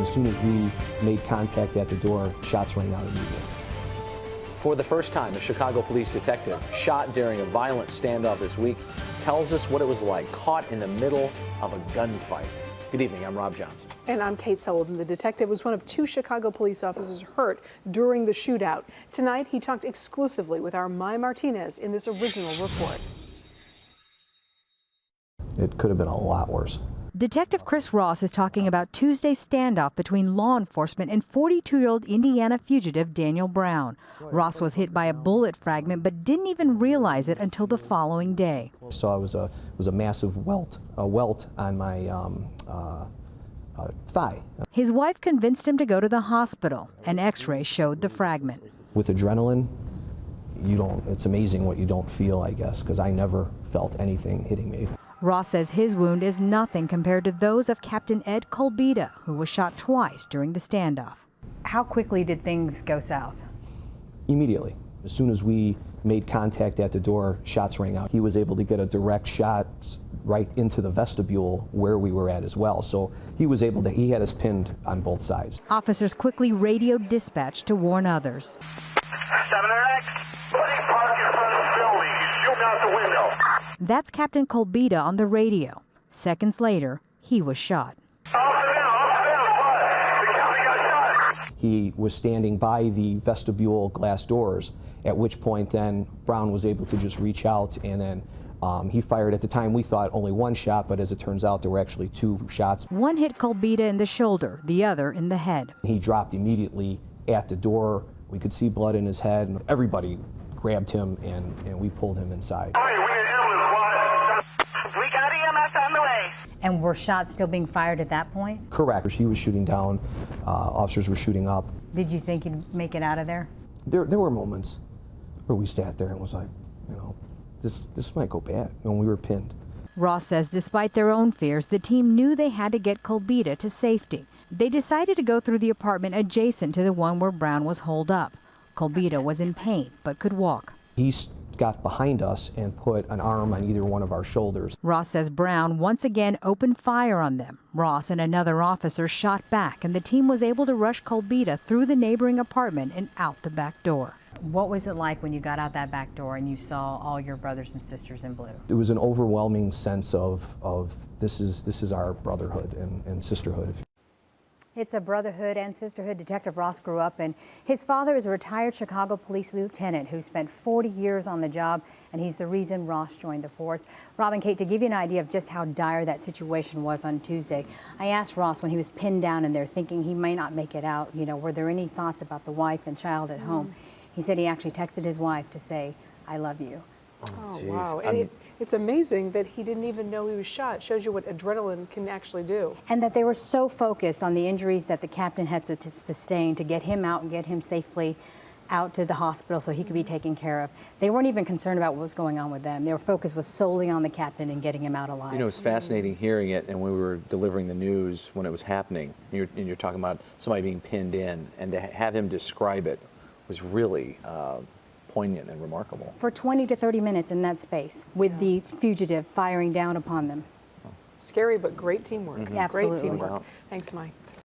As soon as we made contact at the door, shots rang out immediately. For the first time, a Chicago police detective shot during a violent standoff this week tells us what it was like, caught in the middle of a gunfight. Good evening, I'm Rob Johnson. And I'm Kate Sullivan. The detective was one of 2 Chicago police officers hurt during the shootout. Tonight, he talked exclusively with our Mai Martinez in this original report. It could have been a lot worse. Detective Chris Ross is talking about Tuesday's standoff between law enforcement and 42-year-old Indiana fugitive Daniel Brown. Ross was hit by a bullet fragment but didn't even realize it until the following day. I saw it was a massive welt on my thigh. His wife convinced him to go to the hospital. An X-ray showed the fragment. With adrenaline, it's amazing what you don't feel, I guess, because I never felt anything hitting me. Ross says his wound is nothing compared to those of Captain Ed Colbita, who was shot twice during the standoff. How quickly did things go south? Immediately. As soon as we made contact at the door, shots rang out. He was able to get a direct shot right into the vestibule where we were at as well. So he had us pinned on both sides. Officers quickly radioed dispatch to warn others. 7X, please park in front of the building. He's shooting out the window. That's Captain Colbita on the radio. Seconds later, he was shot. He was standing by the vestibule glass doors, at which point then Brown was able to just reach out, and then he fired. At the time we thought only 1 shot, but as it turns out there were actually 2 shots. One hit Colbita in the shoulder, the other in the head. He dropped immediately at the door. We could see blood in his head, and everybody grabbed him and we pulled him inside. We got EMS on the way. And were shots still being fired at that point? Correct. She was shooting down, officers were shooting up. Did you think you'd make it out of there? There were moments where we sat there and was like, this might go bad, when we were pinned. Ross says despite their own fears, the team knew they had to get Colbita to safety. They decided to go through the apartment adjacent to the one where Brown was holed up. Colbita was in pain but could walk. He got behind us and put an arm on either one of our shoulders. Ross says Brown once again opened fire on them. Ross and another officer shot back, and the team was able to rush Colbita through the neighboring apartment and out the back door. What was it like when you got out that back door and you saw all your brothers and sisters in blue? It was an overwhelming sense of this is our brotherhood and sisterhood. It's a brotherhood and sisterhood. Detective Ross grew up in. His father is a retired Chicago police lieutenant who spent 40 years on the job, and he's the reason Ross joined the force. Rob and Kate, to give you an idea of just how dire that situation was on Tuesday, I asked Ross when he was pinned down in there thinking he may not make it out, were there any thoughts about the wife and child at home? He said he actually texted his wife to say, "I love you." Oh, wow. And it's amazing that he didn't even know he was shot. It shows you what adrenaline can actually do. And that they were so focused on the injuries that the captain had to sustain to get him out and get him safely out to the hospital so he could be taken care of. They weren't even concerned about what was going on with them. Their focus was solely on the captain and getting him out alive. It's fascinating hearing it, and when we were delivering the news when it was happening, and you're talking about somebody being pinned in, and to have him describe it was really poignant and remarkable. For 20 to 30 minutes in that space with the fugitive firing down upon them. Scary, but great teamwork. Absolutely. Great teamwork. Thanks, Mike.